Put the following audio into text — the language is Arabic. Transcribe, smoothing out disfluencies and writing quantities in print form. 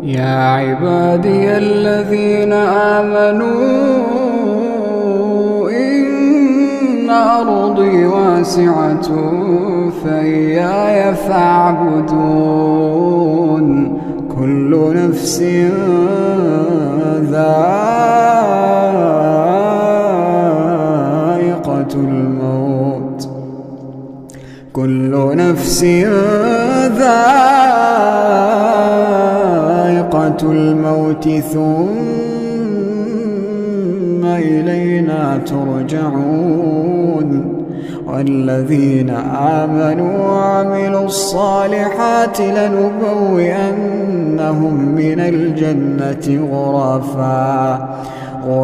يا عبادي الذين آمنوا إن أرضي واسعة فإياي فاعبدون كل نفس ذائقة الموت كل نفس ذائقة الموت ثم إلينا ترجعون والذين آمنوا وعملوا الصالحات لنبوئنهم من الجنة غرفا